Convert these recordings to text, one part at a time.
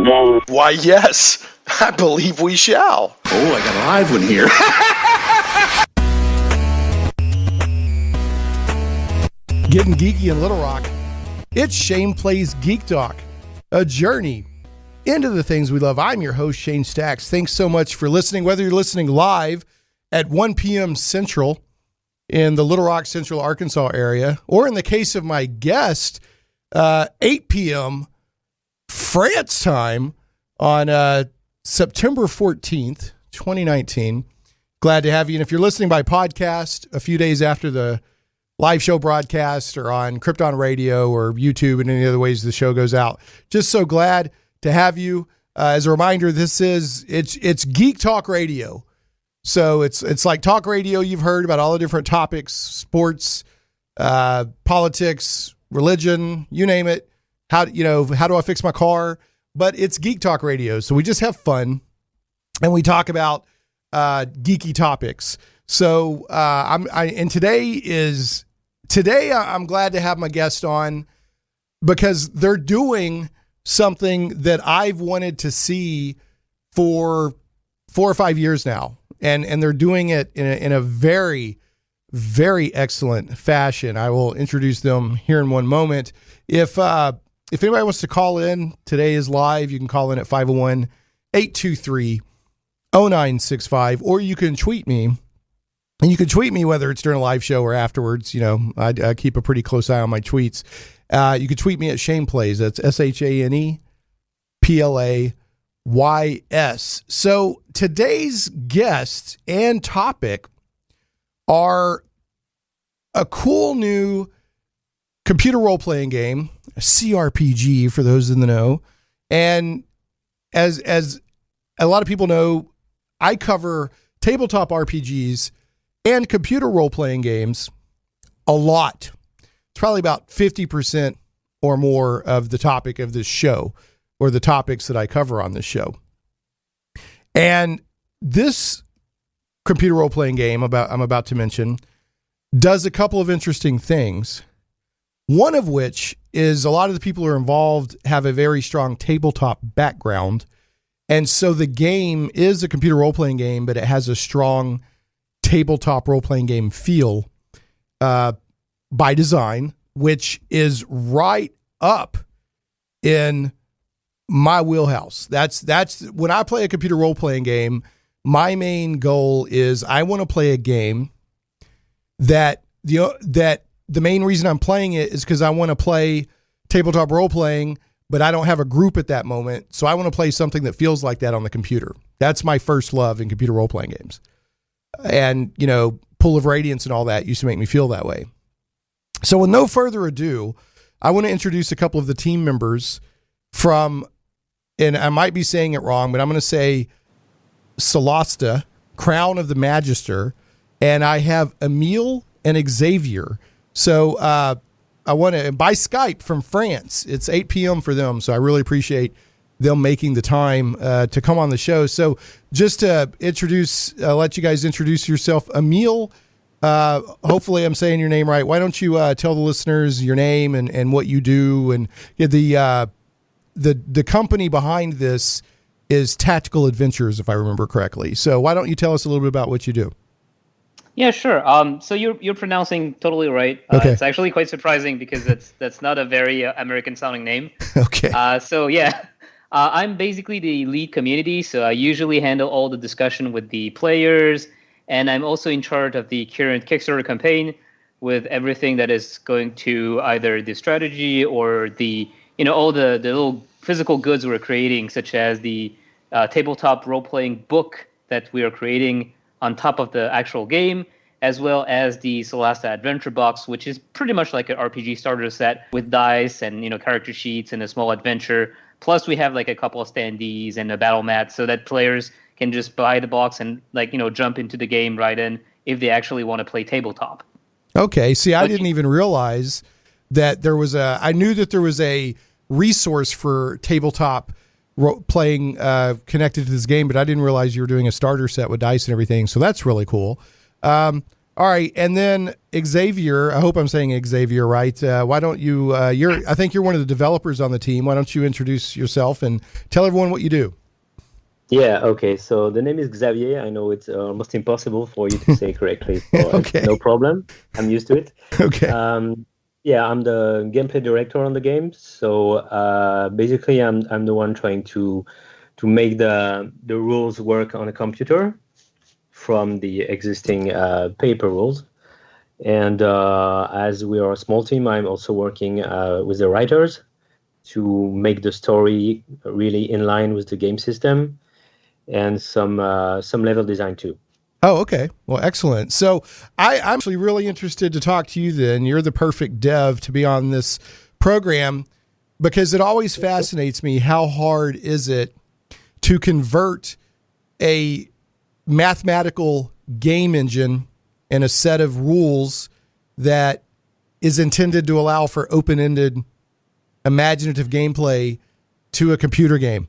Why, yes, I believe we shall. Oh, I got a live one here. Getting geeky in Little Rock. It's Shane Plays Geek Talk, a journey into the things we love. I'm your host, Shane Stacks. Thanks so much for listening, whether you're listening live at 1 p.m. Central in the Little Rock, Central Arkansas area, or in the case of my guest, 8 p.m. France time on September 14th, 2019. Glad to have you. And if you're listening by podcast a few days after the live show broadcast or on Krypton Radio or YouTube and any other ways the show goes out, just so glad to have you. As a reminder, it's Geek Talk Radio. So it's like talk radio you've heard about all the different topics, sports, politics, religion, you name it. How do I fix my car? But it's Geek Talk Radio. So we just have fun and we talk about geeky topics. So today I'm glad to have my guest on because they're doing something that I've wanted to see for 4 or 5 years now. And they're doing it in a very, very excellent fashion. I will introduce them here in one moment. If anybody wants to call in, today is live. You can call in at 501-823-0965, or you can tweet me. And you can tweet me whether it's during a live show or afterwards. You know, I keep a pretty close eye on my tweets. You can tweet me at Shane Plays. That's ShanePlays. So today's guest and topic are a cool new computer role-playing game, a CRPG for those in the know. And as a lot of people know, I cover tabletop RPGs and computer role-playing games a lot. It's probably about 50% or more of the topic of this show, or the topics that I cover on this show. And this computer role-playing game I'm about to mention does a couple of interesting things. One of which is a lot of the people who are involved have a very strong tabletop background. And so the game is a computer role-playing game, but it has a strong tabletop role-playing game feel by design, which is right up in my wheelhouse. That's when I play a computer role-playing game, my main goal is I want to play a game that the main reason I'm playing it is because I want to play tabletop role-playing, but I don't have a group at that moment. So I want to play something that feels like that on the computer. That's my first love in computer role-playing games. And, Pool of Radiance and all that used to make me feel that way. So with no further ado, I want to introduce a couple of the team members from, and I might be saying it wrong, but I'm going to say Solasta, Crown of the Magister, and I have Emile and Xavier. So I want to, by Skype from France, it's 8 p.m. for them, so I really appreciate them making the time to come on the show. So just to let you guys introduce yourself. Emile, hopefully I'm saying your name right. Why don't you tell the listeners your name and what you do? And the company behind this is Tactical Adventures, if I remember correctly. So why don't you tell us a little bit about what you do? Yeah, sure. So you're pronouncing totally right. Okay. It's actually quite surprising because that's not a very American sounding name. Okay. I'm basically the lead community, so I usually handle all the discussion with the players, and I'm also in charge of the current Kickstarter campaign with everything that is going to either the strategy or the all the little physical goods we're creating, such as the tabletop role-playing book that we are creating on top of the actual game, as well as the Solasta Adventure Box, which is pretty much like an RPG starter set with dice and character sheets and a small adventure. Plus, we have like a couple of standees and a battle mat so that players can just buy the box and jump into the game right in if they actually want to play tabletop. Okay. See, I didn't even realize that there was I knew that there was a resource for tabletop playing connected to this game, but I didn't realize you were doing a starter set with dice and everything. So that's really cool. All right, and then Xavier, I hope I'm saying Xavier right. Why don't you, I think you're one of the developers on the team. Why don't you introduce yourself and tell everyone what you do? Yeah, okay. So the name is Xavier. I know it's almost impossible for you to say correctly, so Okay. no problem. I'm used to it. Okay. Yeah, I'm the gameplay director on the game. So basically, I'm the one trying to make the rules work on a computer from the existing paper rules. And as we are a small team, I'm also working with the writers to make the story really in line with the game system, and some level design too. Oh, okay. Well, excellent. So I'm actually really interested to talk to you then. You're the perfect dev to be on this program because it always fascinates me how hard is it to convert a mathematical game engine and a set of rules that is intended to allow for open-ended imaginative gameplay to a computer game,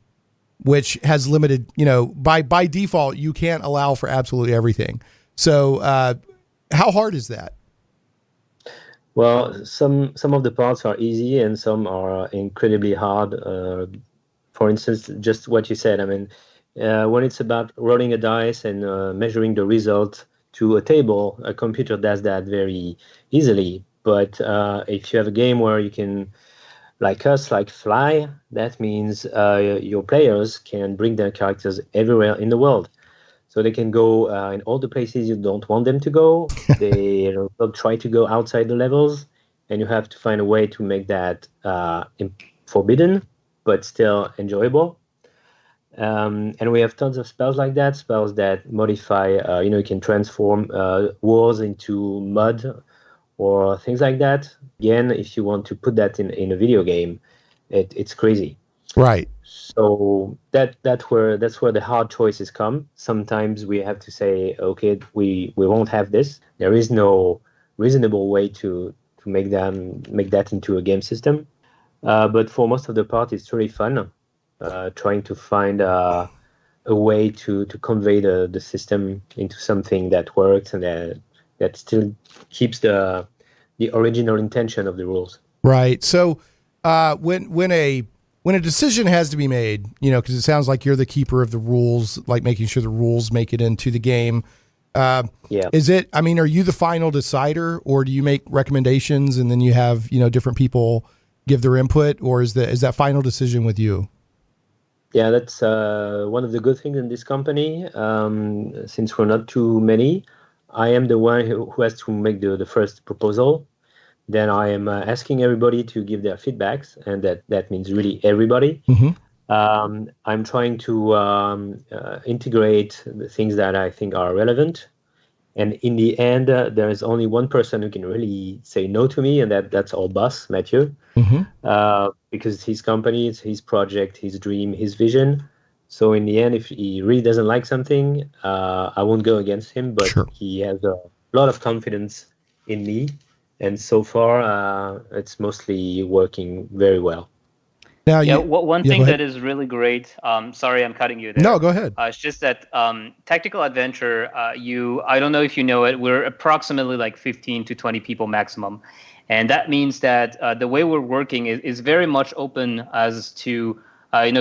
which has limited, by default, you can't allow for absolutely everything. So how hard is that? Well, some of the parts are easy and some are incredibly hard. For instance, just what you said. I mean, when it's about rolling a dice and measuring the result to a table, a computer does that very easily. But if you have a game where you can, like us, like fly, that means your players can bring their characters everywhere in the world. So they can go in all the places you don't want them to go. They'll try to go outside the levels, and you have to find a way to make that forbidden, but still enjoyable. And we have tons of spells like that, spells that modify, you can transform walls into mud or things like that. Again, if you want to put that in a video game, it's crazy. Right. So that's where the hard choices come. Sometimes we have to say, okay, we won't have this. There is no reasonable way to make that into a game system. But for most of the part, it's really fun. Trying to find a way to convey the system into something that works and that still keeps the original intention of the rules. Right. So when a decision has to be made, because it sounds like you're the keeper of the rules, like making sure the rules make it into the game. Yeah. Are you the final decider, or do you make recommendations and then you have, different people give their input, or is that final decision with you? Yeah, that's one of the good things in this company. Since we're not too many, I am the one who has to make the first proposal. Then I am asking everybody to give their feedbacks, and that means really everybody. Mm-hmm. I'm trying to integrate the things that I think are relevant. And in the end, there is only one person who can really say no to me, and that's our boss, Mathieu. Mm-hmm. Because it's his company, it's his project, his dream, his vision. So in the end, if he really doesn't like something, I won't go against him, but Sure. He has a lot of confidence in me. And so far, it's mostly working very well. Now, one thing that is really great. Sorry, I'm cutting you there. No, go ahead. It's just that Tactical Adventure. I don't know if you know it. We're approximately like 15 to 20 people maximum, and that means that the way we're working is very much open as to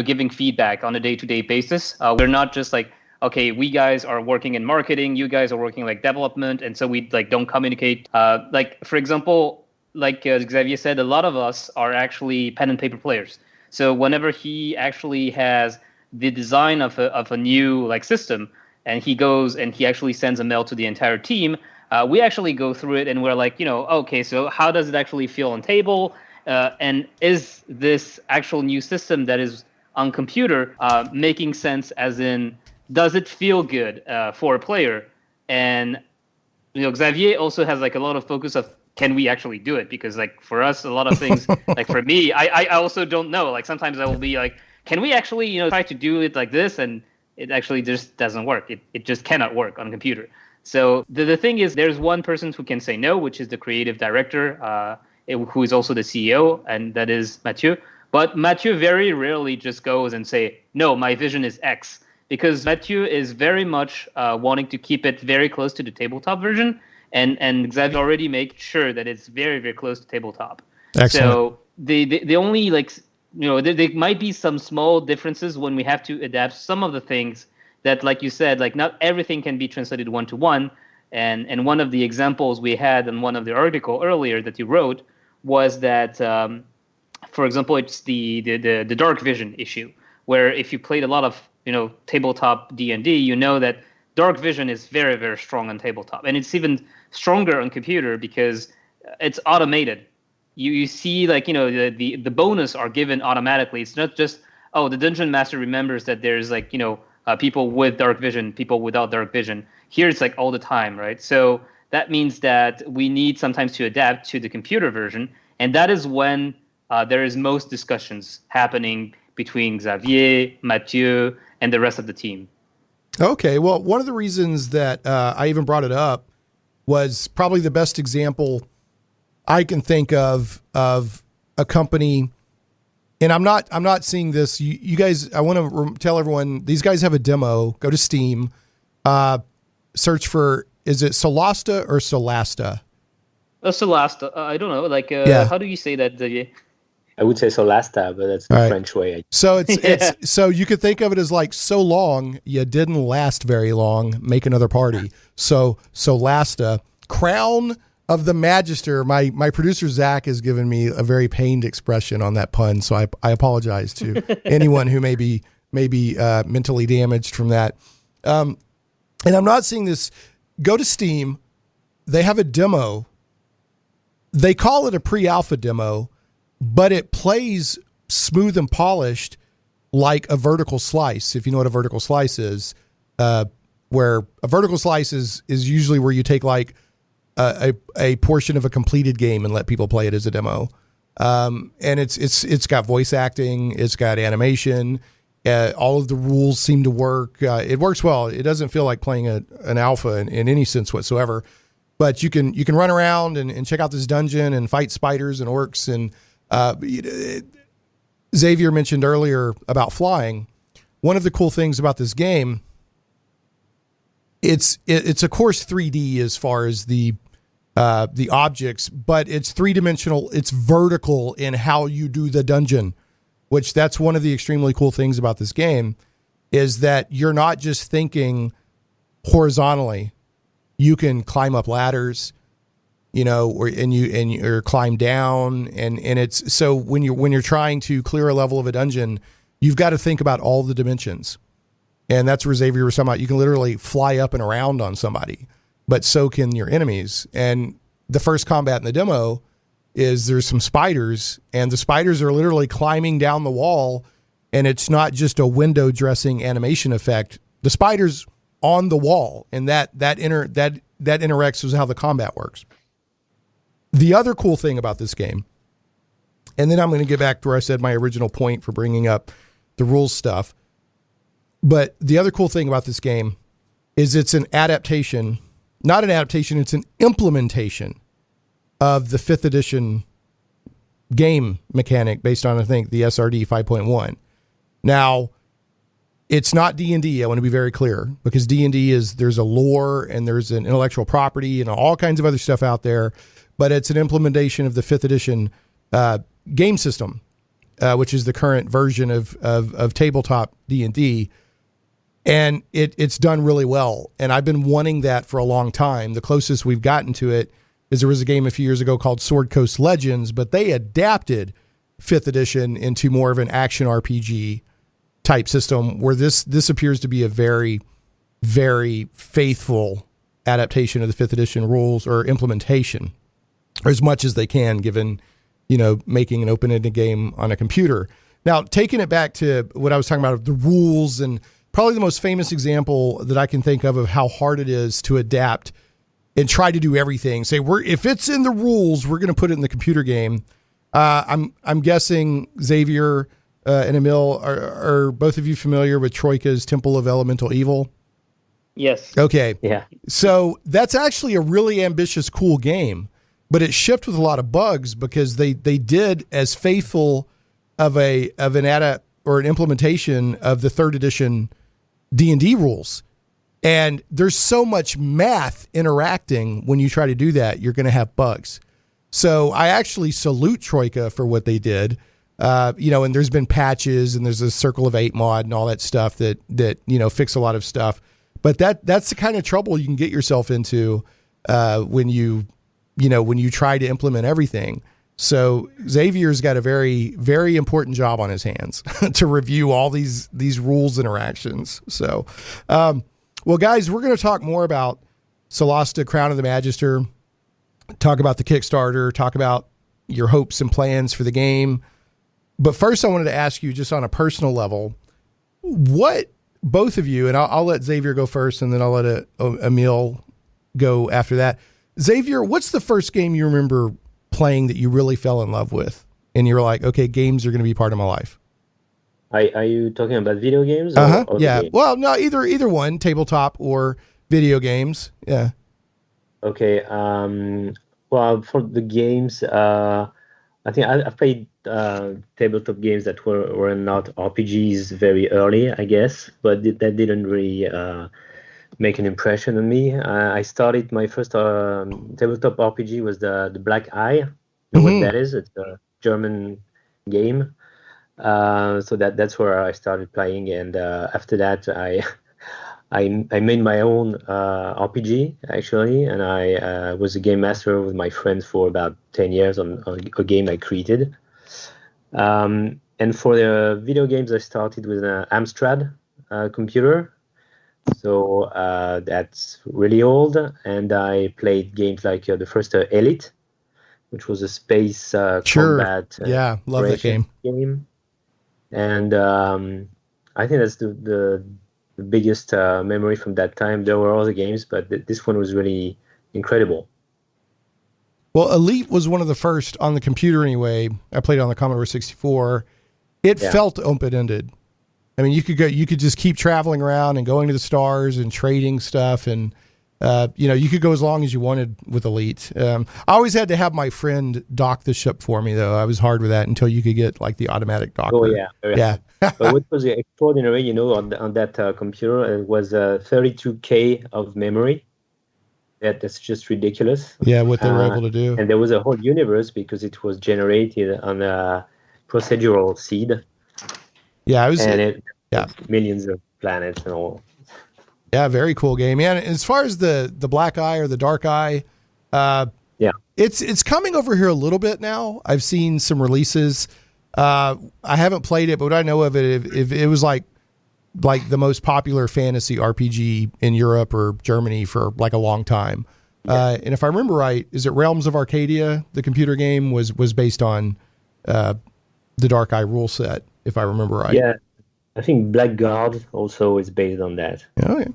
giving feedback on a day-to-day basis. We're not just like, okay, we guys are working in marketing, you guys are working like development, and so we like don't communicate. Like for example, like Xavier said, a lot of us are actually pen and paper players. So whenever he actually has the design of a new like system, and he goes and he actually sends a mail to the entire team, we actually go through it and we're like, okay, so how does it actually feel on table? And is this actual new system that is on computer making sense? As in, does it feel good for a player? And Xavier also has like a lot of focus of, can we actually do it? Because like for us, a lot of things, like for me, I also don't know. Like sometimes I will be like, can we actually, try to do it like this? And it actually just doesn't work. It just cannot work on a computer. So the thing is, there's one person who can say no, which is the creative director, who is also the CEO, and that is Mathieu. But Mathieu very rarely just goes and say, no, my vision is X. Because Mathieu is very much wanting to keep it very close to the tabletop version. and Xavier already make sure that it's very, very close to tabletop. Excellent. So the only there might be some small differences when we have to adapt some of the things that, like you said, like not everything can be translated one-to-one. And one of the examples we had in one of the article earlier that you wrote was that, for example, it's the dark vision issue, where if you played a lot of tabletop D&D, you know that dark vision is very, very strong on tabletop, and it's even stronger on computer because it's automated. You see, like, the bonus are given automatically. It's not just, the dungeon master remembers that there's like, people with dark vision, people without dark vision. Here it's like all the time, right? So that means that we need sometimes to adapt to the computer version, and that is when there is most discussions happening between Xavier, Mathieu, and the rest of the team. Okay, well, one of the reasons that I even brought it up was probably the best example I can think of a company, and I'm not seeing this. You guys, I want to tell everyone, these guys have a demo. Go to Steam, search for, is it Solasta or Solasta? Solasta. I don't know. Like, how do you say that, Xavier? I would say Solasta, but that's the French way. So it's so you could think of it as like, so long you didn't last very long. Make another party. So Solasta, Crown of the Magister. My producer Zach has given me a very pained expression on that pun, so I apologize to anyone who may be mentally damaged from that. And I'm not seeing this. Go to Steam. They have a demo. They call it a pre-alpha demo, but it plays smooth and polished like a vertical slice. If you know what a vertical slice is, where a vertical slice is usually where you take like a portion of a completed game and let people play it as a demo. And it's got voice acting, it's got animation, all of the rules seem to work. It works well. It doesn't feel like playing an alpha in any sense whatsoever. But you can run around and check out this dungeon and fight spiders and orcs. And Xavier mentioned earlier about flying. One of the cool things about this game, it's of course 3D as far as the objects, but it's 3-dimensional. It's vertical in how you do the dungeon, which that's one of the extremely cool things about this game, is that you're not just thinking horizontally. You can climb up ladders, or climb down, and it's so when you're trying to clear a level of a dungeon, you've got to think about all the dimensions, and that's where Xavier was talking about. You can literally fly up and around on somebody, but so can your enemies. And the first combat in the demo is there's some spiders, and the spiders are literally climbing down the wall, and it's not just a window dressing animation effect. The spiders on the wall, and that interacts with how the combat works. The other cool thing about this game, and then I'm going to get back to where I said my original point for bringing up the rules stuff, but the other cool thing about this game is it's an adaptation, not an adaptation, it's an implementation of the 5th edition game mechanic based on, I think, the SRD 5.1. Now, it's not D&D, I want to be very clear, because D&D there's a lore and there's an intellectual property and all kinds of other stuff out there, but it's an implementation of the 5th edition game system, which is the current version of tabletop D&D, and it's done really well. And I've been wanting that for a long time. The closest we've gotten to it is there was a game a few years ago called Sword Coast Legends, but they adapted 5th edition into more of an action RPG type system, where this appears to be a very, very faithful adaptation of the 5th edition rules, or implementation, or as much as they can, given, making an open-ended game on a computer. Now, taking it back to what I was talking about, the rules, and probably the most famous example that I can think of how hard it is to adapt and try to do everything. Say, if it's in the rules, we're going to put it in the computer game. I'm guessing Xavier and Emile, are both of you familiar with Troika's Temple of Elemental Evil? Yes. Okay. Yeah. So that's actually a really ambitious, cool game, but it shipped with a lot of bugs because they did as faithful of an implementation of the 3rd edition D&D rules. And there's so much math interacting when you try to do that, you're going to have bugs. So I actually salute Troika for what they did. And there's been patches and there's a Circle of 8 mod and all that stuff that fix a lot of stuff. But that's the kind of trouble you can get yourself into when you try to implement everything. So Xavier's got a very, very important job on his hands to review all these rules interactions. So, well, guys, we're going to talk more about Solasta, Crown of the Magister, talk about the Kickstarter, talk about your hopes and plans for the game. But first, I wanted to ask you, just on a personal level, what both of you, and I'll let Xavier go first, and then I'll let Emile go after that. Xavier, what's the first game you remember playing that you really fell in love with, and you're like, okay, games are going to be part of my life? Are you talking about video games? Or yeah. games? Well, no, either one, tabletop or video games. Yeah. Okay. Well, for the games, I think I've played tabletop games that were not RPGs very early, I guess, but that didn't really make an impression on me. I started my first tabletop RPG was the Black Eye. You know what that is? It's a German game. So that's where I started playing, and after that, I made my own RPG actually, and I was a game master with my friends for about 10 years on a game I created. And for the video games, I started with an Amstrad computer. So that's really old, and I played games like the first Elite, which was a space combat. Love that game. And I think that's the biggest memory from that time. There were other games, but this one was really incredible. Well, Elite was one of the first on the computer anyway. I played it on the Commodore 64. It felt open-ended. I mean, you could just keep traveling around and going to the stars and trading stuff, and you could go as long as you wanted with Elite. I always had to have my friend dock the ship for me, though. I was hard with that until you could get like the automatic docker. Oh yeah. But what was extraordinary, on that computer, it was 32K of memory. That's just ridiculous. Yeah, what they were able to do. And there was a whole universe because it was generated on a procedural seed. Yeah, millions of planets and all. Yeah, very cool game. Yeah, and as far as the Black Eye or the Dark Eye, it's coming over here a little bit now. I've seen some releases. I haven't played it, but what I know of it, if it was like the most popular fantasy RPG in Europe or Germany for like a long time. And if I remember right, is it Realms of Arcadia? The computer game was based on the Dark Eye rule set, if I remember right. Yeah, I think Blackguard also is based on that. Okay.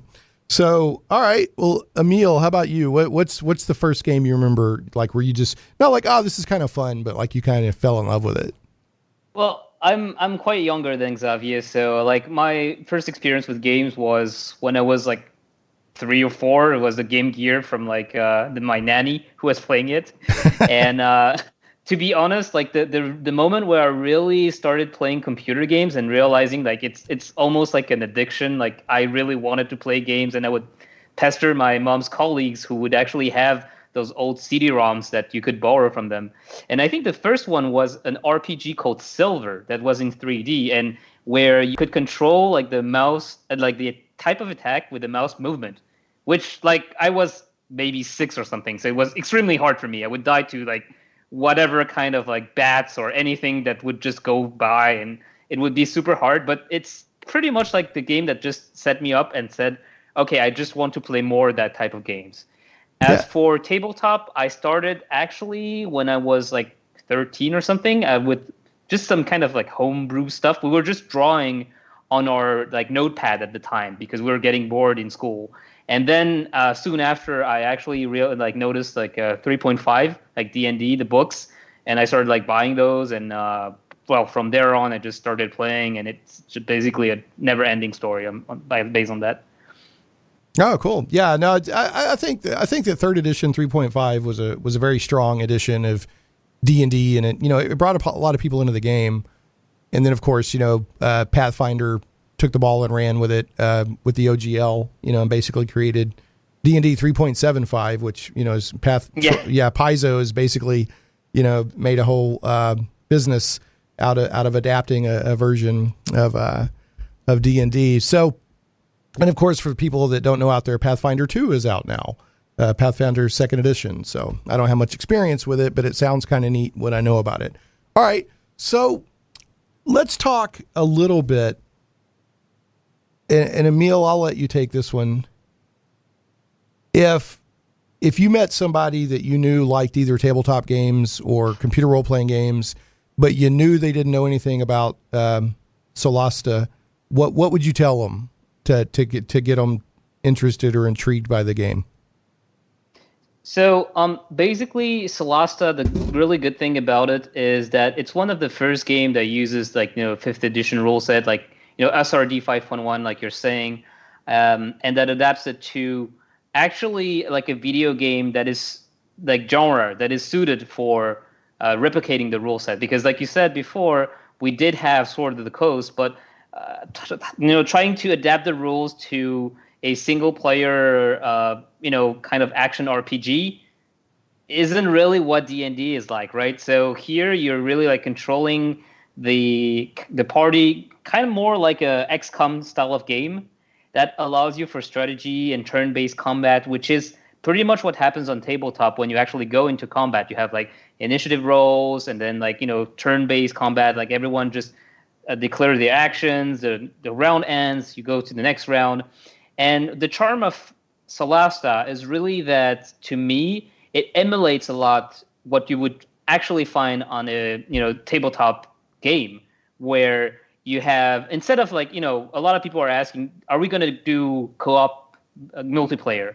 So, all right. Well, Emile, how about you? What's the first game you remember, like, where you just, not like, oh, this is kind of fun, but like you kind of fell in love with it? Well, I'm quite younger than Xavier, so like my first experience with games was when I was like 3 or 4. It was the Game Gear from like my nanny who was playing it, and to be honest, like the moment where I really started playing computer games and realizing like it's almost like an addiction. Like I really wanted to play games, and I would pester my mom's colleagues who would actually have those old CD-ROMs that you could borrow from them. And I think the first one was an RPG called Silver that was in 3D, and where you could control like the mouse, like the type of attack with the mouse movement, which like I was maybe 6 or something. So it was extremely hard for me. I would die to like whatever kind of like bats or anything that would just go by, and it would be super hard. But it's pretty much like the game that just set me up and said, okay, I just want to play more of that type of games. As for tabletop, I started actually when I was like 13 or something with just some kind of like homebrew stuff. We were just drawing on our like notepad at the time because we were getting bored in school. And then soon after, I actually noticed like 3.5, like D&D, the books, and I started like buying those. And from there on, I just started playing, and it's just basically a never-ending story based on that. Oh, cool. Yeah, no, I think that third edition 3.5 was a very strong edition of D&D, and it brought a lot of people into the game. And then of course, Pathfinder took the ball and ran with it with the OGL, and basically created D&D 3.75, which is Paizo is basically made a whole business out of adapting a version of D&D. So, and of course, for people that don't know out there, Pathfinder 2 is out now. Pathfinder 2nd edition. So I don't have much experience with it, but it sounds kind of neat what I know about it. All right. So let's talk a little bit. And Emile, I'll let you take this one. If you met somebody that you knew liked either tabletop games or computer role-playing games, but you knew they didn't know anything about Solasta, what would you tell them to get them interested or intrigued by the game? So basically, Solasta, the really good thing about it is that it's one of the first game that uses 5th edition rule set, SRD 5.1, like you're saying, and that adapts it to actually like a video game that is genre that is suited for replicating the rule set. Because like you said before, we did have Sword of the Coast, but trying to adapt the rules to a single player, kind of action RPG isn't really what D&D is like, right? So here you're really controlling the party, kind of more like a XCOM style of game that allows you for strategy and turn-based combat, which is pretty much what happens on tabletop when you actually go into combat. You have initiative rolls and then turn-based combat, everyone just declare their actions, the round ends, you go to the next round. And the charm of Solasta is really that, to me, it emulates a lot what you would actually find on a tabletop game, where you have, instead of a lot of people are asking, are we going to do co-op multiplayer?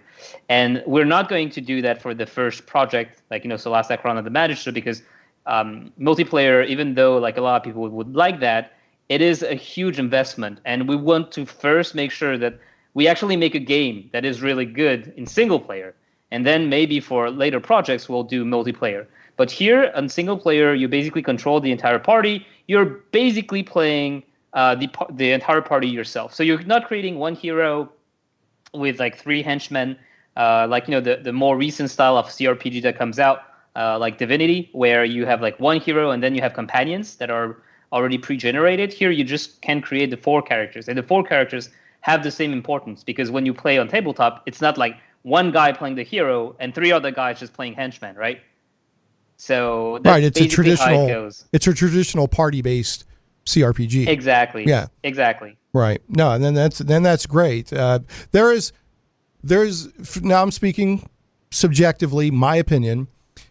And we're not going to do that for the first project, Solasta Crown of the Magister, because multiplayer, even though a lot of people would like that, it is a huge investment, and we want to first make sure that we actually make a game that is really good in single player. And then maybe for later projects, we'll do multiplayer. But here on single player, you basically control the entire party. You're basically playing the entire party yourself. So you're not creating one hero with 3 henchmen, the more recent style of CRPG that comes out, like Divinity, where you have one hero and then you have companions that are already pre-generated. Here you just can create the 4 characters. And the 4 characters have the same importance, because when you play on tabletop, it's not one guy playing the hero and 3 other guys just playing henchmen, right? So that's it's a traditional, how it goes. It's a traditional party-based CRPG. Exactly. Yeah. Exactly. Right. No, and then that's great. There's now I'm speaking subjectively, my opinion.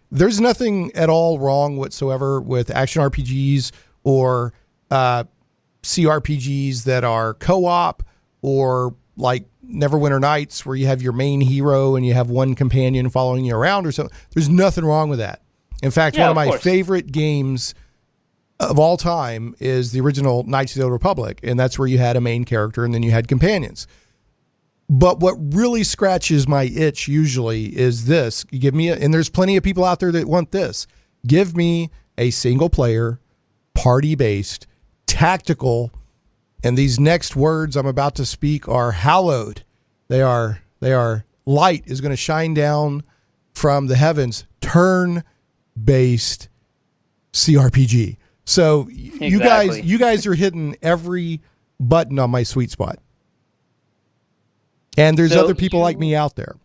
There's nothing at all wrong whatsoever with action RPGs or CRPGs that are co-op, or Neverwinter Nights, where you have your main hero and you have one companion following you around or something. There's nothing wrong with that. In fact, one of my favorite games of all time is the original Knights of the Old Republic, and that's where you had a main character and then you had companions. But what really scratches my itch usually is this. You give me and there's plenty of people out there that want this. Give me a single player, party-based, tactical, and these next words I'm about to speak are hallowed. They are light is going to shine down from the heavens. Turn-based CRPG. So Exactly. you guys are hitting every button on my sweet spot. And there's other people like me out there.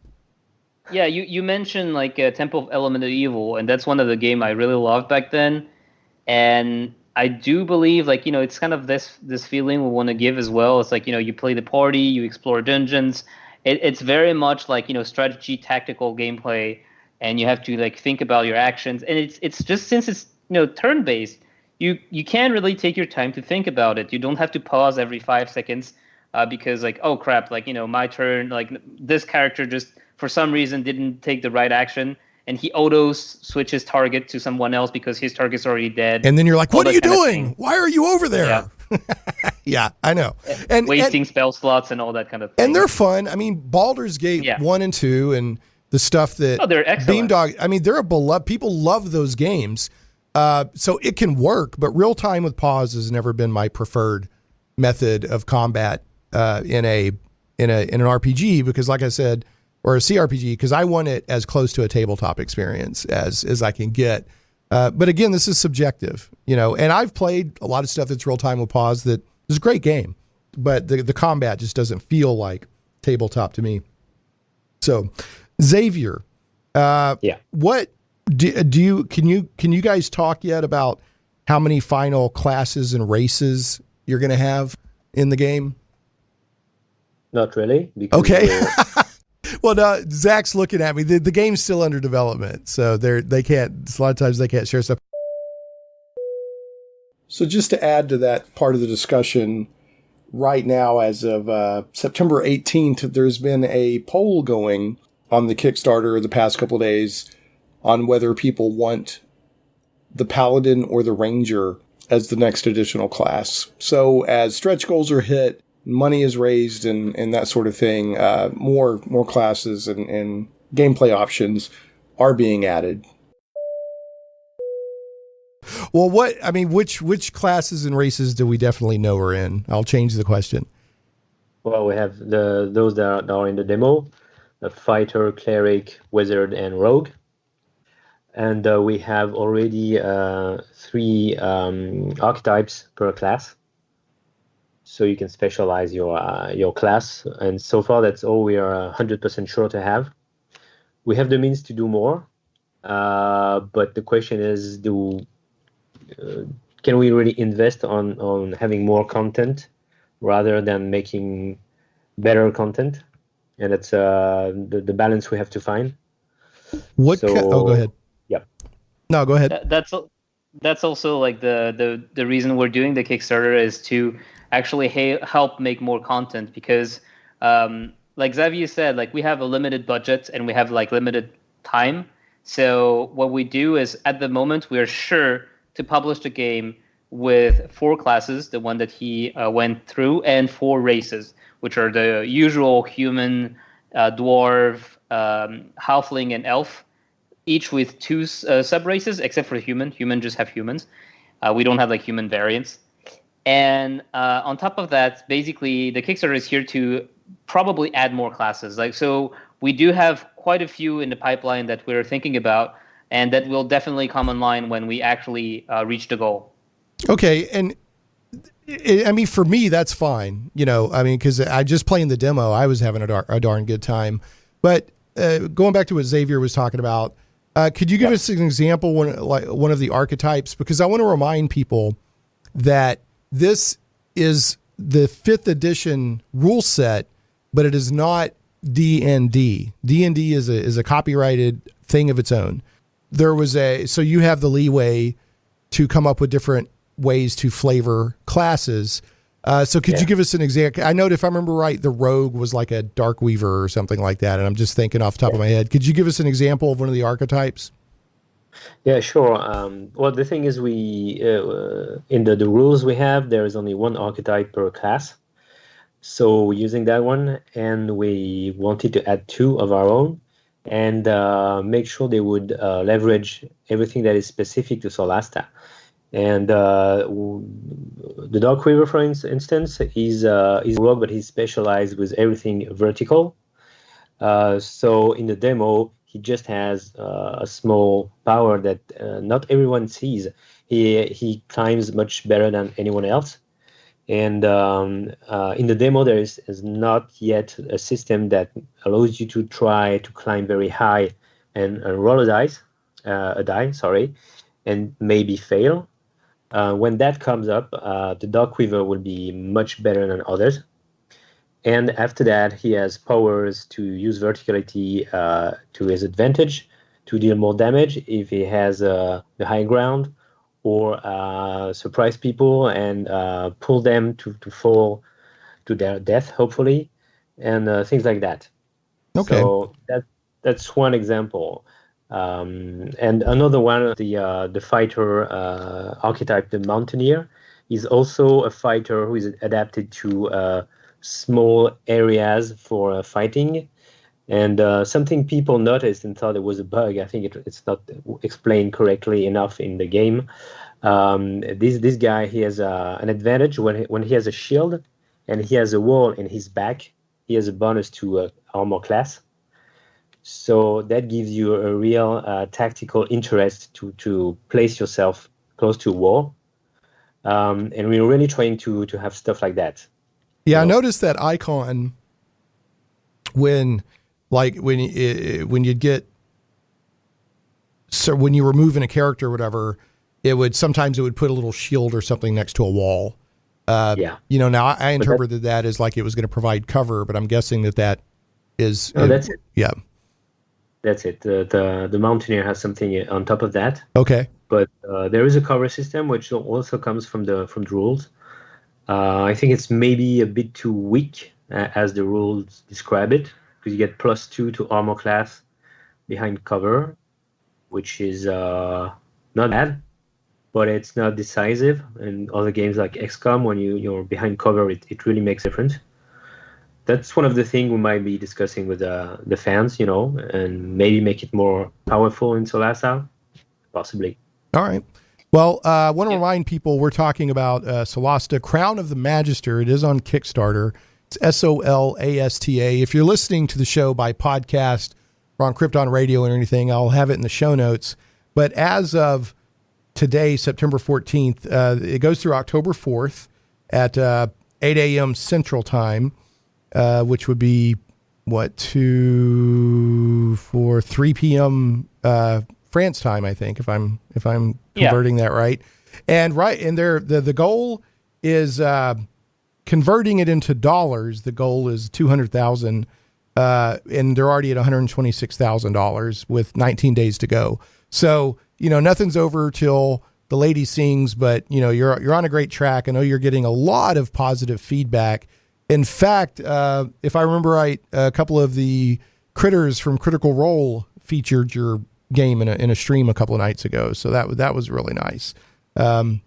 Yeah, you mentioned Temple of Element of Evil, and that's one of the game I really loved back then. And I do believe it's kind of this feeling we want to give as well. It's you play the party, you explore dungeons. It's very much strategy, tactical gameplay, and you have to think about your actions. And it's just, since it's turn based, you can really take your time to think about it. You don't have to pause every 5 seconds because oh crap, my turn, this character just for some reason didn't take the right action, and he auto switches target to someone else because his target's already dead. And then you're like, what are you doing? Why are you over there? Yeah, yeah, I know. And wasting spell slots and all that kind of thing. And they're fun. I mean, Baldur's Gate 1 and 2 and the stuff that they're excellent. Beamdog, I mean, they're a beloved, people love those games. So it can work, but real time with pause has never been my preferred method of combat in an RPG, because like I said, or a CRPG, because I want it as close to a tabletop experience as I can get. But again, this is subjective, and I've played a lot of stuff that's real time with pause that is a great game, but the combat just doesn't feel like tabletop to me. So, Xavier, what do you can you guys talk yet about how many final classes and races you're going to have in the game? Not really. Okay. Well, no, Zach's looking at me. The game's still under development, so they can't. A lot of times they can't share stuff. So just to add to that part of the discussion, right now, as of September 18th, there's been a poll going on the Kickstarter the past couple of days on whether people want the Paladin or the Ranger as the next additional class. So as stretch goals are hit, money is raised and that sort of thing, more classes and gameplay options are being added. Well, which classes and races do we definitely know are in? I'll change the question. Well, we have those that are in the demo: the fighter, cleric, wizard, and rogue. And we have already 3 archetypes per class. So you can specialize your class. And so far, that's all we are 100% sure to have. We have the means to do more. But the question is, can we really invest on having more content rather than making better content? And it's the balance we have to find. Go ahead. Yeah. No, go ahead. That's also like the reason we're doing the Kickstarter is to actually help make more content, because like Xavier said, like we have a limited budget and we have like limited time. So what we do is, at the moment, we are sure to publish the game with 4 classes, the one that he went through, and 4 races, which are the usual human, dwarf, halfling, and elf, each with 2 sub-races, except for human. Human just have humans. We don't have like human variants. And on top of that, basically, the Kickstarter is here to probably add more classes. So we do have quite a few in the pipeline that we're thinking about, and that will definitely come online when we actually reach the goal. Okay, and for me, that's fine. Because I just playing the demo, I was having a darn good time. But going back to what Xavier was talking about, could you give us an example, one of the archetypes? Because I want to remind people that this is the 5th edition rule set, but it is not D&D. D&D is a copyrighted thing of its own. So you have the leeway to come up with different ways to flavor classes. So could you give us an example? I know, if I remember right, the rogue was like a dark weaver or something like that, and I'm just thinking off the top of my head. Could you give us an example of one of the archetypes? Yeah, sure. Well, the thing is, we in the rules we have, there is only 1 archetype per class. So we're using that one, and we wanted to add 2 of our own and make sure they would leverage everything that is specific to Solasta. And the Dark Weaver, for instance, he's a rogue, but he's specialized with everything vertical. So in the demo, he just has a small power that not everyone sees. He climbs much better than anyone else. And in the demo, there is not yet a system that allows you to try to climb very high and roll a die, and maybe fail. When that comes up, the Dark Weaver will be much better than others. And after that, he has powers to use verticality to his advantage, to deal more damage if he has the high ground, or surprise people and pull them to fall to their death, hopefully, and things like that. Okay. So that's one example. And another one, the fighter archetype, the Mountaineer, is also a fighter who is adapted to small areas for fighting. And something people noticed and thought it was a bug, I think it's not explained correctly enough in the game. This guy, he has an advantage when he has a shield and he has a wall in his back. He has a bonus to armor class. So that gives you a real tactical interest to place yourself close to a wall. And we're really trying to have stuff like that. Yeah, I noticed that icon when you get, so when you were moving a character or whatever, it would put a little shield or something next to a wall. Yeah. Now I interpreted that as like it was going to provide cover, but I'm guessing that is. No, that's it. Yeah. That's it. The Mountaineer has something on top of that. Okay. But there is a cover system which also comes from the rules. I think it's maybe a bit too weak as the rules describe it, because you get +2 to armor class behind cover, which is not bad, but it's not decisive. In other games like XCOM, when you're behind cover, it really makes a difference. That's one of the things we might be discussing with the fans, and maybe make it more powerful in Solasta, possibly. All right. Well, I want to remind people we're talking about Solasta, Crown of the Magister. It is on Kickstarter. It's Solasta. If you're listening to the show by podcast or on Krypton Radio or anything, I'll have it in the show notes. But as of today, September 14th, it goes through October 4th at 8 a.m. Central Time, which would be, 3 p.m. France time, I think, if I'm converting that right. And the goal is converting it into dollars. The goal is 200,000, and they're already at $126,000 with 19 days to go. So nothing's over till the lady sings, but you're on a great track. I know you're getting a lot of positive feedback. In fact, if I remember right, a couple of the critters from Critical Role featured your game in a stream a couple of nights ago, so that was really nice. I'm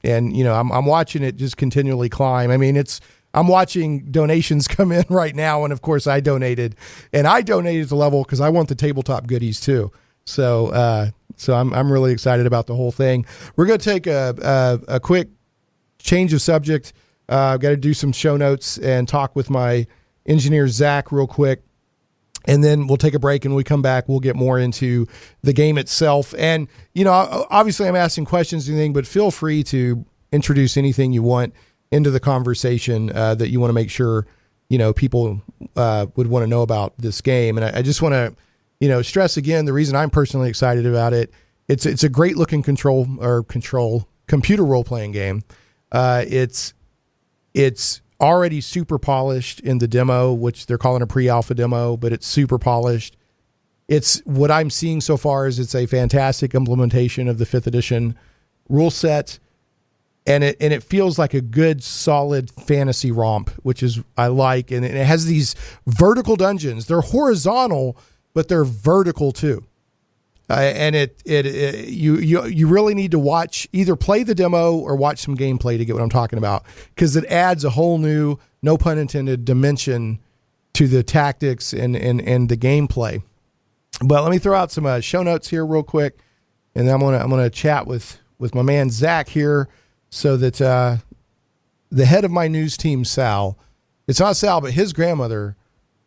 watching it just continually climb. I mean, I'm watching donations come in right now, and of course I donated the level because I want the tabletop goodies too. So I'm really excited about the whole thing. We're going to take a quick change of subject. I've got to do some show notes and talk with my engineer Zach real quick. And then we'll take a break, and when we come back, we'll get more into the game itself. And, obviously I'm asking questions and anything, but feel free to introduce anything you want into the conversation that you want to make sure, people would want to know about this game. And I just want to, stress again, the reason I'm personally excited about it, it's a great looking computer role-playing game. It's already super polished in the demo, which they're calling a pre-alpha demo, but it's super polished. It's what I'm seeing so far is it's a fantastic implementation of the 5th edition rule set. And it feels like a good, solid fantasy romp, which is I like. And it has these vertical dungeons. They're horizontal, but they're vertical too. And you really need to either play the demo or watch some gameplay to get what I'm talking about, because it adds a whole new, no pun intended, dimension to the tactics and the gameplay. But let me throw out some show notes here real quick, and then I'm gonna chat with my man Zach here, so that the head of my news team, Sal, it's not Sal, but his grandmother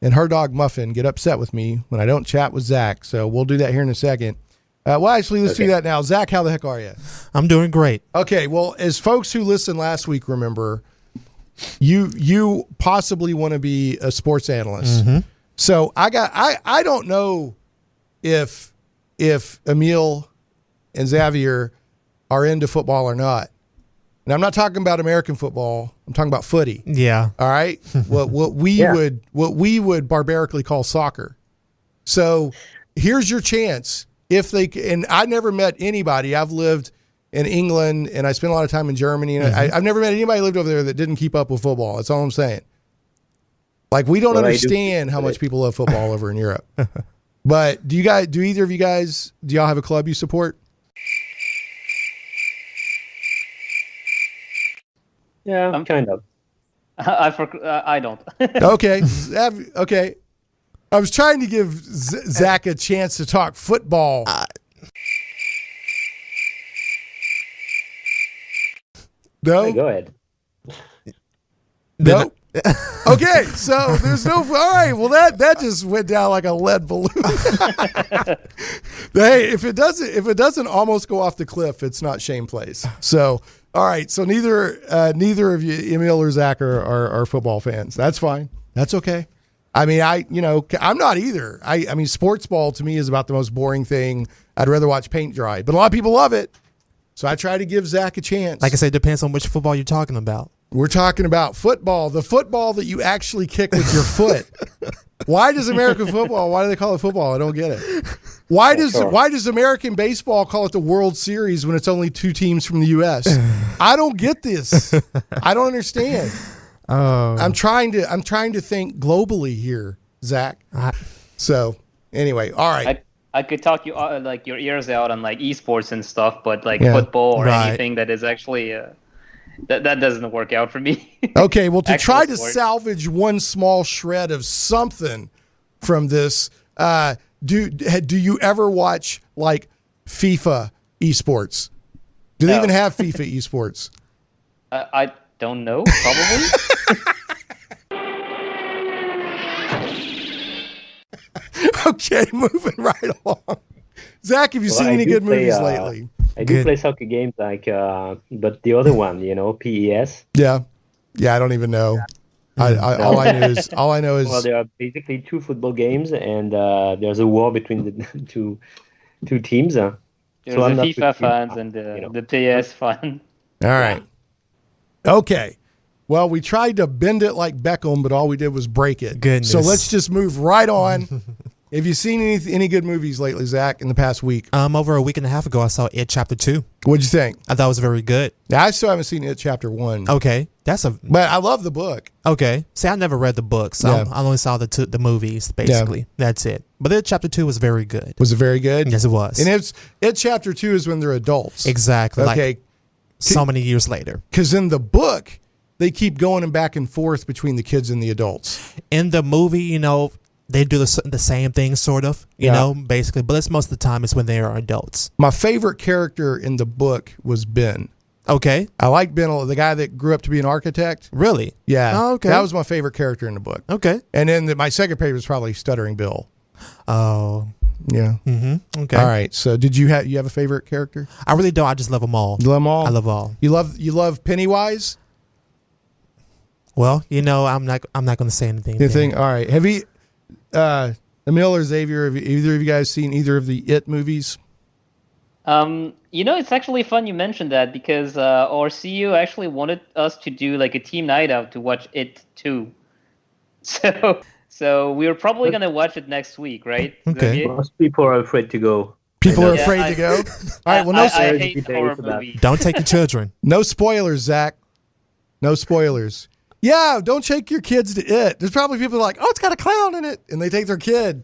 and her dog Muffin get upset with me when I don't chat with Zach. So we'll do that here in a second. Let's do that now. Zach, how the heck are you? I'm doing great. Okay. Well, as folks who listened last week remember, you possibly want to be a sports analyst. Mm-hmm. So I don't know if Emile and Xavier are into football or not. And I'm not talking about American football. I'm talking about footy. Yeah. All right. What we would barbarically call soccer. So here's your chance. And I never met anybody. I've lived in England and I spent a lot of time in Germany. And I've never met anybody who lived over there that didn't keep up with football. That's all I'm saying. Like, we don't understand how much people love football over in Europe. But do either of you guys, do y'all have a club you support? Yeah, kind of. I don't. Okay. Okay. I was trying to give Zach a chance to talk football. No. Hey, go ahead. No. Okay, so there's no. All right, well that just went down like a lead balloon. Hey, if it doesn't almost go off the cliff, it's not Shane Plays. So all right, so neither of you, Emile or Zach, are football fans. That's fine. That's okay. I mean, I'm not either. I mean, sports ball to me is about the most boring thing. I'd rather watch paint dry, but a lot of people love it. So I try to give Zach a chance. Like I said, it depends on which football you're talking about. We're talking about football, the football that you actually kick with your foot. Why does American football, why do they call it football? I don't get it. Why does American baseball call it the World Series when it's only 2 teams from the U.S.? I don't get this. I don't understand. I'm trying to think globally here, Zach. So anyway, all right. I could talk you like your ears out on like esports and stuff, but like football or anything that is actually that doesn't work out for me. Okay, well, to try to salvage one small shred of something from this, do you ever watch like FIFA esports? Do they even have FIFA esports? I don't know. Probably. Okay, moving right along. Zach, have you seen any good movies lately? I do play soccer games like, but the other one, PES. Yeah, I don't even know. All I know is. Well, there are basically 2 football games, and there's a war between the two teams. There's the FIFA fans and the PS fan. All right. Okay. Well, we tried to bend it like Beckham, but all we did was break it. Goodness. So let's just move right on. Have you seen any good movies lately, Zach, in the past week? Over a week and a half ago, I saw It Chapter 2. What'd you think? I thought it was very good. Yeah, I still haven't seen It Chapter 1. Okay, but I love the book. Okay, see, I never read the books. I only saw the movies, basically. Yeah. That's it. But It Chapter 2 was very good. Was it very good? Yes, it was. And It Chapter 2 is when they're adults. Exactly. Okay. Like so many years later. Because in the book, they keep going back and forth between the kids and the adults. In the movie, they do the same thing, sort of, you know, basically. But it's most of the time it's when they are adults. My favorite character in the book was Ben. Okay. I like Ben, the guy that grew up to be an architect. Really? Yeah. Oh, okay. That was my favorite character in the book. Okay. And then my second favorite was probably Stuttering Bill. Oh. Yeah. Mm-hmm. Okay. All right. So did you have a favorite character? I really don't. I just love them all. You love them all? I love all. You love Pennywise? Well, I'm not going to say anything. Anything? All right. Have you, Emile or Xavier, have either of you guys seen either of the It movies? It's actually fun you mentioned that because our CEO actually wanted us to do like a team night out to watch It too. So we're probably going to watch it next week, right? Okay. Most people are afraid to go. People are afraid to go? All right. Well, I hate horror movies. Don't take your children. No spoilers, Zach. No spoilers. Yeah, don't take your kids to It. There's probably people like, oh, it's got a clown in it. And they take their kid.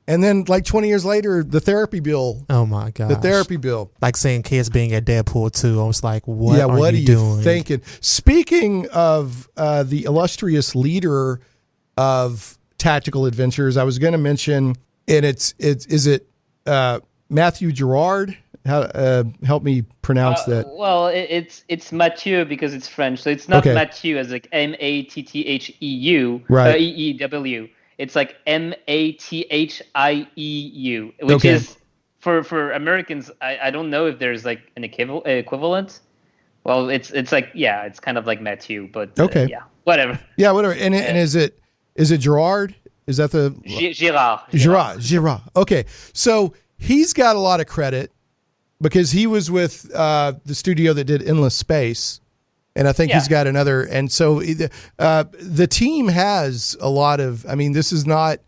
And then like 20 years later, the therapy bill. Oh, my God. The therapy bill. Like saying kids being at Deadpool 2. I was like, what are you doing? Thinking? Speaking of the illustrious leader of Tactical Adventures, I was going to mention, and is it Matthew Gerard? Help me pronounce that. Well, it's Mathieu because it's French, so it's not Mathieu as like Matthieu, right? EEW. It's like Mathieu, which is for Americans. I don't know if there's like an equivalent. Well, it's like it's kind of like Mathieu, but whatever. Yeah, whatever. And is it Gerard? Is that the Girard? Okay, so he's got a lot of credit. Because he was with the studio that did Endless Space, and I think he's got another. And so the team has a lot of. I mean, this is not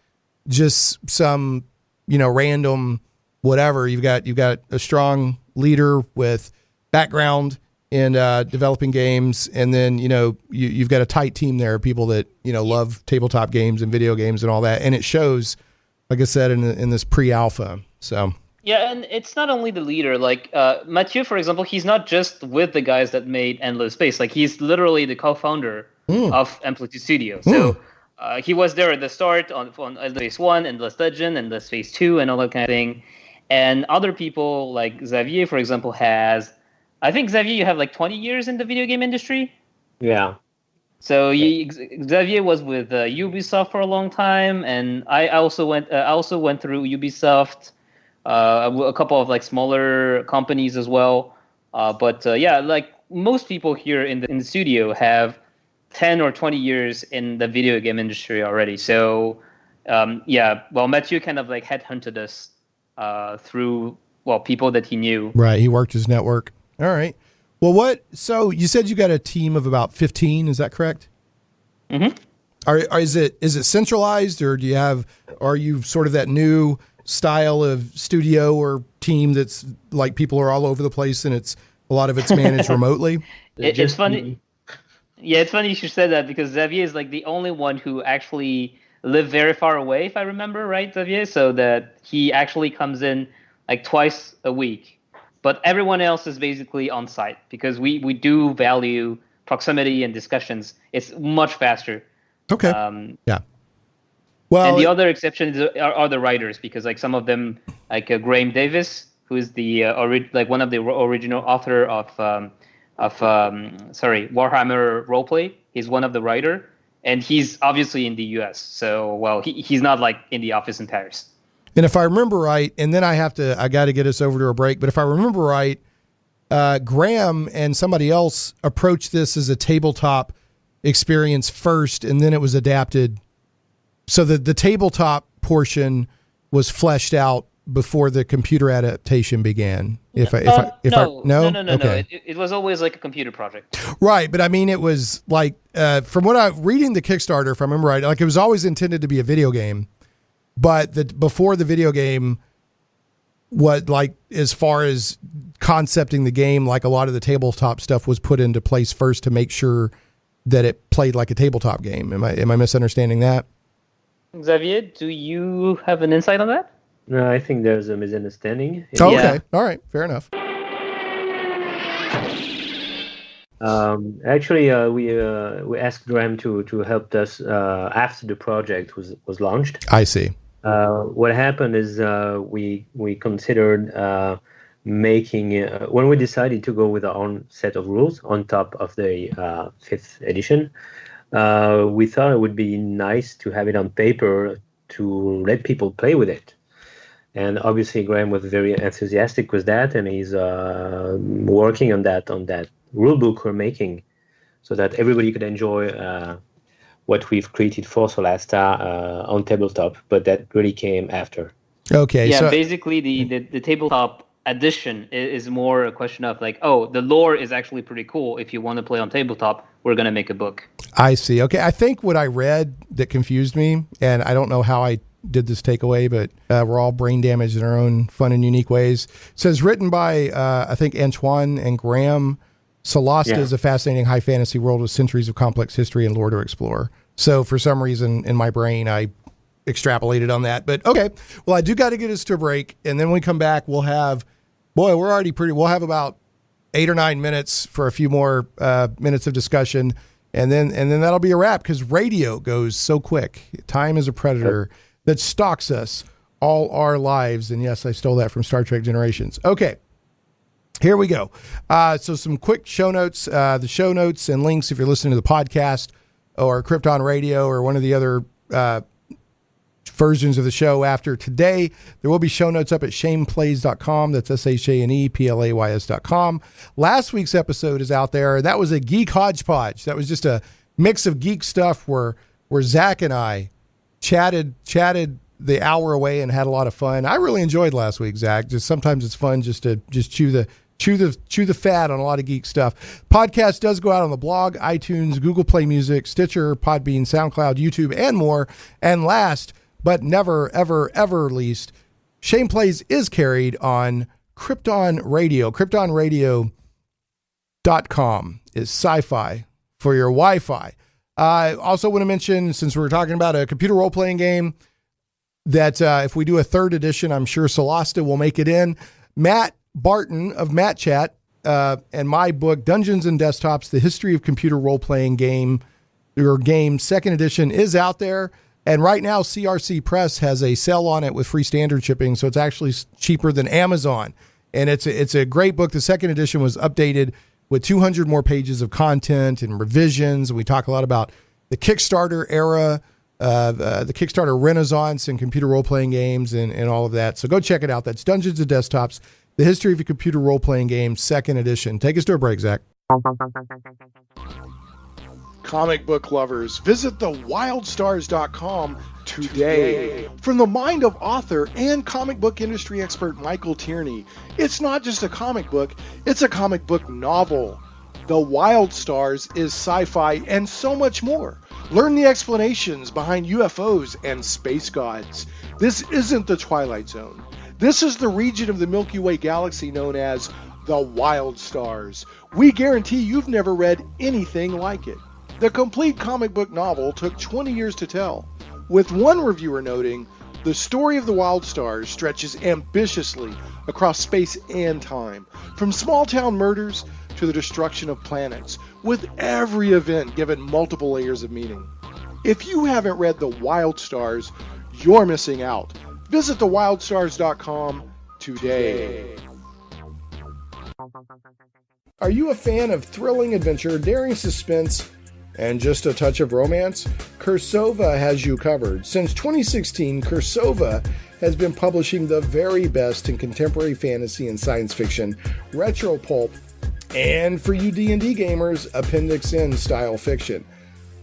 just some random whatever. You've got a strong leader with background in developing games, and then you've got a tight team there, people that love tabletop games and video games and all that, and it shows, like I said, in this pre-alpha. So. Yeah, and it's not only the leader. Like Mathieu, for example, he's not just with the guys that made Endless Space. Like he's literally the co-founder of Amplitude Studio. So he was there at the start on Endless Space 1, Endless Legend, Endless Space 2, and all that kind of thing. And other people like Xavier, for example, has I think, Xavier, you have like 20 years in the video game industry. Yeah. So Xavier was with Ubisoft for a long time, and I also went through Ubisoft, a couple of like smaller companies as well. But like most people here in the studio have 10 or 20 years in the video game industry already. So Mathieu kind of like headhunted us through people that he knew. Right, he worked his network. All right. Well, so you said you got a team of about 15, is that correct? Mm-hmm. Is it centralized, or are you sort of that new style of studio or team that's like people are all over the place and a lot of it's managed remotely? It's funny. Yeah, it's funny you should say that, because Xavier is like the only one who actually lived very far away, if I remember right, Xavier, so that he actually comes in like twice a week. But everyone else is basically on site, because we do value proximity and discussions. It's much faster. Okay. Yeah. Well, and the other exceptions are the writers, because like some of them, like Graham Davis, who is the one of the original author of Warhammer Roleplay. He's one of the writer, and he's obviously in the U.S. So he's not like in the office in Paris. And if I remember right, and then I got to get us over to a break, but if I remember right, Graham and somebody else approached this as a tabletop experience first, and then it was adapted. So the tabletop portion was fleshed out before the computer adaptation began. No. Okay. It was always like a computer project. Right, but I mean, it was like from what I'm reading the Kickstarter, if I remember right, like it was always intended to be a video game. But before the video game, as far as concepting the game, like a lot of the tabletop stuff was put into place first to make sure that it played like a tabletop game. Am I misunderstanding that? Xavier, do you have an insight on that? No, I think there's a misunderstanding. Oh, okay. All right. Fair enough. Actually, we asked Graham to help us after the project was launched. I see. What happened is we considered making when we decided to go with our own set of rules on top of the 5th edition. We thought it would be nice to have it on paper to let people play with it. And obviously, Graham was very enthusiastic with that, and he's working on that rule book we're making, so that everybody could enjoy what we've created for Solasta on tabletop. But that really came after. Okay. Yeah, so basically the tabletop edition is more a question of like, the lore is actually pretty cool. If you want to play on tabletop, we're going to make a book. I see. Okay. I think what I read that confused me, and I don't know how I did this takeaway, but we're all brain damaged in our own fun and unique ways. It says written by, I think, Antoine and Graham. Solasta is a fascinating high fantasy world with centuries of complex history and lore to explore. So for some reason in my brain, I extrapolated on that. But okay. Well, I do got to get us to a break. And then when we come back, we'll have about 8 or 9 minutes for a few more minutes of discussion. And then that'll be a wrap, because radio goes so quick. Time is a predator that stalks us all our lives. And yes, I stole that from Star Trek Generations. Okay. Here we go. So some quick show notes. The show notes and links, if you're listening to the podcast or Krypton Radio or one of the other versions of the show after today, there will be show notes up at shaneplays.com. That's ShanePlays.com. Last week's episode is out there. That was a geek hodgepodge. That was just a mix of geek stuff where Zach and I chatted the hour away and had a lot of fun. I really enjoyed last week, Zach. Just sometimes it's fun just to chew the fat on a lot of geek stuff. Podcast does go out on the blog, iTunes, Google Play Music, Stitcher, Podbean, SoundCloud, YouTube, and more. And last but never, ever, ever least, Shane Plays is carried on Krypton Radio. KryptonRadio.com is SciFi for your Wi-Fi. I also want to mention, since we're talking about a computer role-playing game, that if we do a 3rd edition, I'm sure Solasta will make it in. Matt Barton of Matt Chat and my book, Dungeons and Desktops, The History of Computer Role-Playing Game, 2nd edition, is out there. And right now, CRC Press has a sale on it with free standard shipping, so it's actually cheaper than Amazon. And it's a great book. The second edition was updated with 200 more pages of content and revisions. We talk a lot about the Kickstarter era, the Kickstarter renaissance in computer role-playing games and all of that. So go check it out. That's Dungeons and Desktops, The History of a Computer Role-Playing Game, second edition. Take us to a break, Zach. Comic book lovers, visit thewildstars.com today. From the mind of author and comic book industry expert Michael Tierney, it's not just a comic book, it's a comic book novel. The Wild Stars is sci-fi and so much more. Learn the explanations behind UFOs and space gods. This isn't the Twilight Zone. This is the region of the Milky Way galaxy known as the Wild Stars. We guarantee you've never read anything like it. The complete comic book novel took 20 years to tell, with one reviewer noting, the story of the Wild Stars stretches ambitiously across space and time, from small-town murders to the destruction of planets, with every event given multiple layers of meaning. If you haven't read The Wild Stars, you're missing out. Visit thewildstars.com today. Are you a fan of thrilling adventure, daring suspense, and just a touch of romance? Cursova has you covered. Since 2016, Cursova has been publishing the very best in contemporary fantasy and science fiction, retro pulp, and for you D&D gamers, Appendix N style fiction.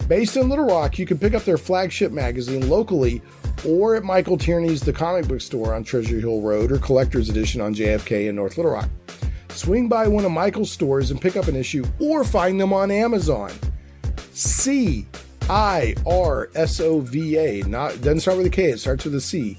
Based in Little Rock, you can pick up their flagship magazine locally or at Michael Tierney's The Comic Book Store on Treasure Hill Road or Collector's Edition on JFK in North Little Rock. Swing by one of Michael's stores and pick up an issue or find them on Amazon. CIRSOVA, doesn't start with a K, it starts with a C.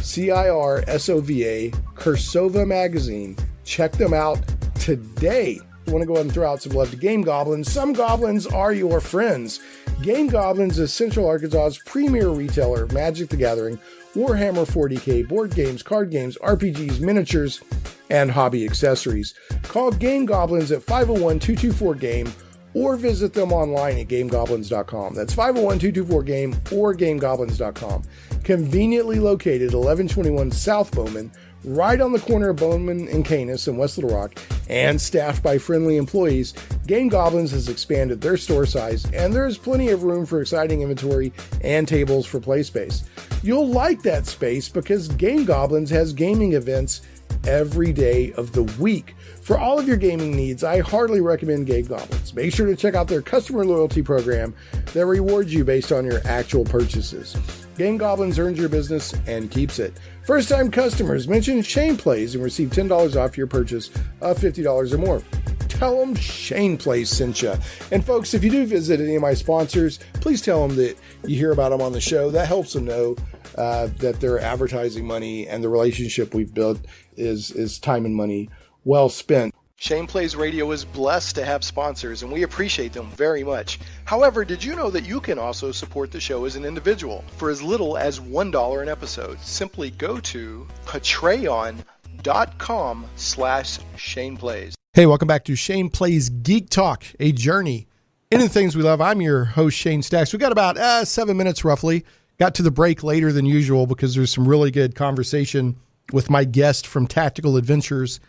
CIRSOVA, Cursova Magazine. Check them out today. You want to go ahead and throw out some love to Game Goblins. Some goblins are your friends. Game Goblins is Central Arkansas's premier retailer of Magic the Gathering, Warhammer 40K, board games, card games, RPGs, miniatures, and hobby accessories. Call Game Goblins at 501-224-GAME or visit them online at gamegoblins.com. That's 501-224-GAME or gamegoblins.com. Conveniently located 1121 South Bowman, right on the corner of Bowman and Canis in West Little Rock, and staffed by friendly employees, Game Goblins has expanded their store size, and there is plenty of room for exciting inventory and tables for play space. You'll like that space because Game Goblins has gaming events every day of the week. For all of your gaming needs, I heartily recommend Game Goblins. Make sure to check out their customer loyalty program that rewards you based on your actual purchases. Game Goblins earns your business and keeps it. First-time customers, mention Shane Plays and receive $10 off your purchase of $50 or more. Tell them Shane Plays sent you. And folks, if you do visit any of my sponsors, please tell them that you hear about them on the show. That helps them know that their advertising money and the relationship we've built is time and money well spent. Shane Plays Radio is blessed to have sponsors, and we appreciate them very much. However, did you know that you can also support the show as an individual for as little as $1 an episode? Simply go to patreon.com/Shane Plays. Hey, welcome back to Shane Plays Geek Talk, a journey into the things we love. I'm your host, Shane Stacks. We got about 7 minutes roughly. Got to the break later than usual because there's some really good conversation with my guest from Tactical Adventures,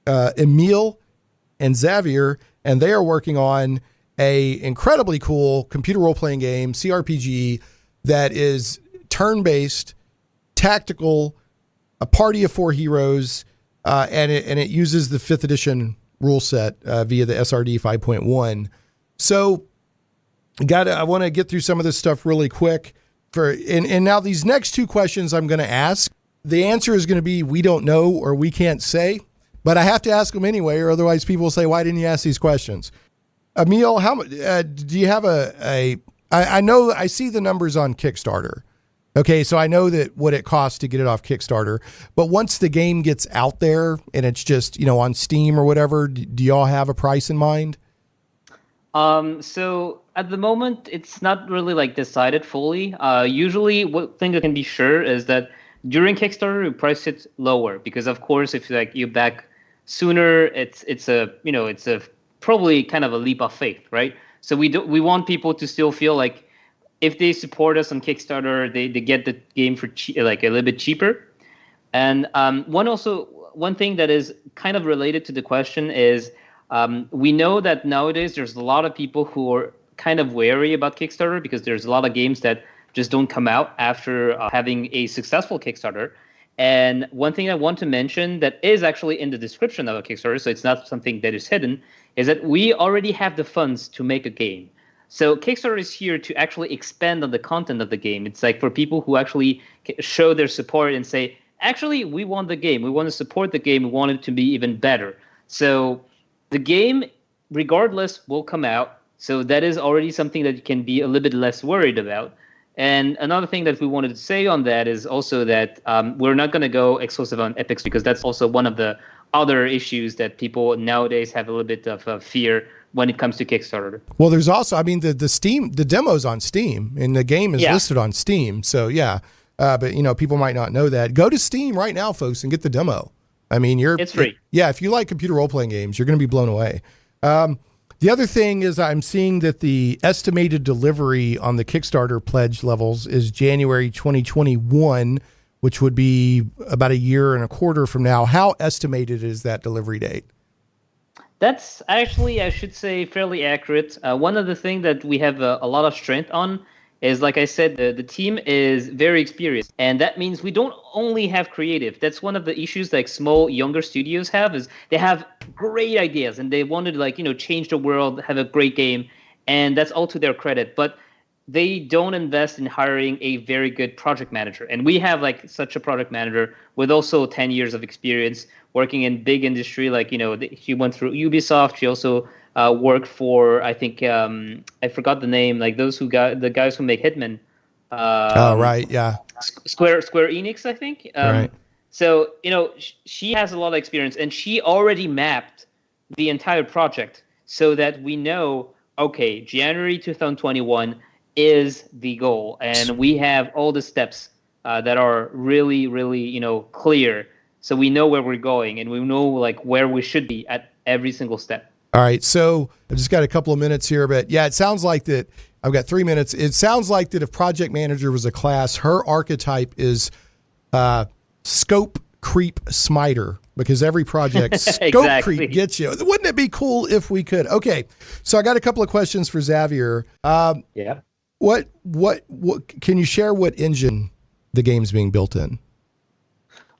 Emile and Xavier, and they are working on a incredibly cool computer role-playing game, CRPG, that is turn-based, tactical, a party of 4 heroes, and it uses the 5th edition rule set via the SRD 5.1. So I want to get through some of this stuff really quick. And now these next 2 questions I'm going to ask, the answer is going to be we don't know or we can't say, but I have to ask them anyway, or otherwise people will say, why didn't you ask these questions? Emile, how much do you have I know I see the numbers on Kickstarter. Okay, so I know that what it costs to get it off Kickstarter, but once the game gets out there and it's just, on Steam or whatever, do y'all have a price in mind? So at the moment, it's not really decided fully. Usually one thing that can be sure is that during Kickstarter, we price it lower because of course, if you back sooner, it's a probably kind of a leap of faith, right? So we want people to still feel like if they support us on Kickstarter, they get the game for a little bit cheaper. And one one thing that is kind of related to the question is we know that nowadays there's a lot of people who are kind of wary about Kickstarter because there's a lot of games that just don't come out after having a successful Kickstarter. And one thing I want to mention that is actually in the description of a Kickstarter, so it's not something that is hidden, is that we already have the funds to make a game. So Kickstarter is here to actually expand on the content of the game. It's like for people who actually show their support and say, actually, we want the game. We want to support the game. We want it to be even better. So the game, regardless, will come out. So that is already something that you can be a little bit less worried about. And another thing that we wanted to say on that is also that we're not going to go exclusive on Epics because that's also one of the other issues that people nowadays have a little bit of fear when it comes to Kickstarter. Well, there's also, I mean, the demo's on Steam and the game is listed on Steam. So yeah, but you know, people might not know that. Go to Steam right now, folks, and get the demo. I mean, it's free. Yeah, if you like computer role-playing games, you're going to be blown away. The other thing is I'm seeing that the estimated delivery on the Kickstarter pledge levels is January 2021, which would be about a year and a quarter from now. How estimated is that delivery date? That's actually, I should say, fairly accurate. One of the things that we have a lot of strength on is, like I said, the team is very experienced. And that means we don't only have creative. That's one of the issues like small, younger studios have is they have great ideas and they wanted to like, you know, change the world, have a great game. And that's all to their credit. But they don't invest in hiring a very good project manager. And we have like such a project manager with also 10 years of experience working in big industry. Like, you know, she went through Ubisoft. She also worked for, I think, I forgot the name, like those who got the guys who make Hitman. Right, yeah. Square Enix, I think. Right. So, you know, she has a lot of experience and she already mapped the entire project so that we know, okay, January 2021 is the goal. And we have all the steps that are really, really, you know, clear. So we know where we're going and we know like where we should be at every single step. All right, so I've just got a couple of minutes here, but yeah, it sounds like that. I've got 3 minutes. It sounds like that if project manager was a class, her archetype is scope creep smiter because every project scope creep gets you. Wouldn't it be cool if we could? Okay, so I got a couple of questions for Xavier. Yeah. What can you share? What engine the game's being built in?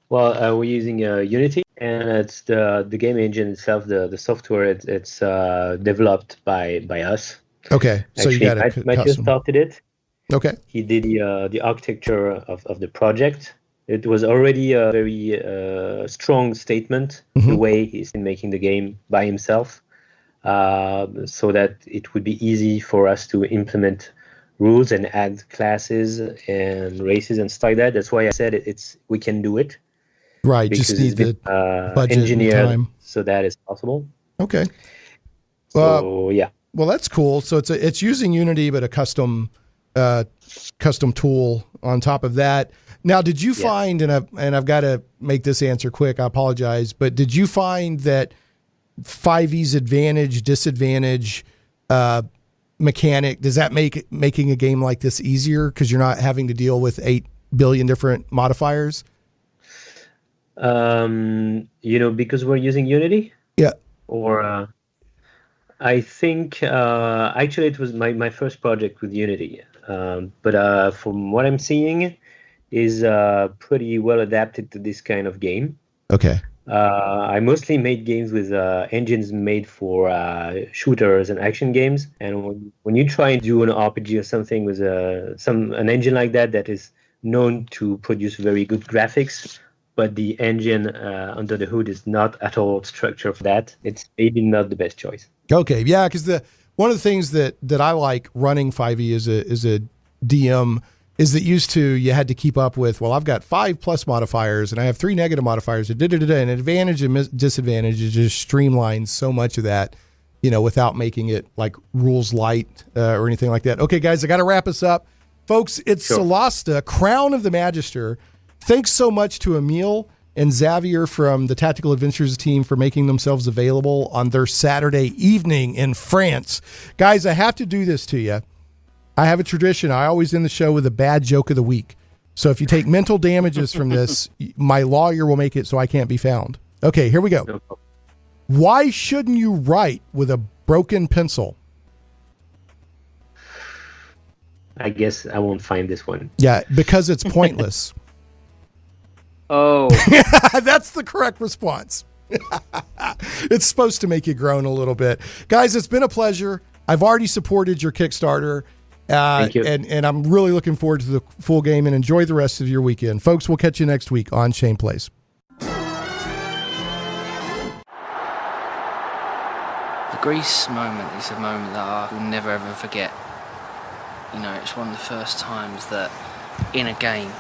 Well, we're using Unity, and it's the game engine itself, the software. It's developed by us. Okay, so actually, you got a Magister started it. Okay, he did the architecture of the project. It was already a very strong statement the way he's been making the game by himself, so that it would be easy for us to implement rules and add classes and races and stuff like that. That's why I said we can do it. Right, just need the budget engineered and time. So that is possible. Okay. So yeah. Well, that's cool. So it's using Unity, but a custom tool on top of that. Now, did you find, and I've got to make this answer quick, I apologize, but did you find that 5e's advantage, disadvantage mechanic, does that make making a game like this easier because you're not having to deal with 8 billion different modifiers? You know, because we're using Unity? Yeah. Or I think actually it was my first project with Unity. But from what I'm seeing is pretty well adapted to this kind of game. Okay. I mostly made games with engines made for shooters and action games. And when you try and do an RPG or something with an engine like that is known to produce very good graphics, but the engine under the hood is not at all structured for that, it's maybe not the best choice. Okay, yeah, because one of the things that I like running 5e as a DM is that you had to keep up with, well, I've got 5 plus modifiers and I have 3 negative modifiers, and advantage and disadvantage is just streamlines so much of that, you know, without making it like rules light or anything like that. Okay, guys, I got to wrap us up. Folks, it's Solasta, Crown of the Magister. Thanks so much to Emile and Xavier from the Tactical Adventures team for making themselves available on their Saturday evening in France. Guys, I have to do this to you. I have a tradition. I always end the show with a bad joke of the week. So if you take mental damages from this, my lawyer will make it so I can't be found. Okay, here we go. No problem. Why shouldn't you write with a broken pencil? I guess I won't find this one. Yeah, because it's pointless. Oh, That's the correct response. It's supposed to make you groan a little bit. Guys, it's been a pleasure. I've already supported your Kickstarter. Thank you. And I'm really looking forward to the full game, and enjoy the rest of your weekend. Folks, we'll catch you next week on Shane Plays. The Greece moment is a moment that I will never ever forget. You know, it's one of the first times that in a game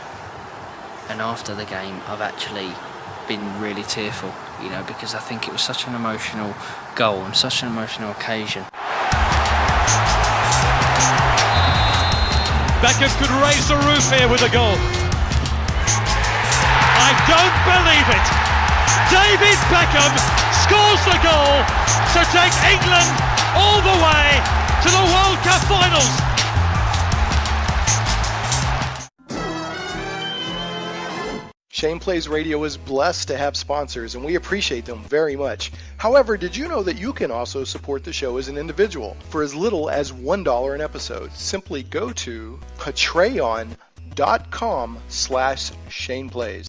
and after the game I've actually been really tearful, you know, because I think it was such an emotional goal and such an emotional occasion. Beckham could raise the roof here with a goal. I don't believe it. David Beckham scores the goal to take England all the way to the World Cup finals. Shane Plays Radio is blessed to have sponsors, and we appreciate them very much. However, did you know that you can also support the show as an individual for as little as $1 an episode? Simply go to patreon.com/ShanePlays.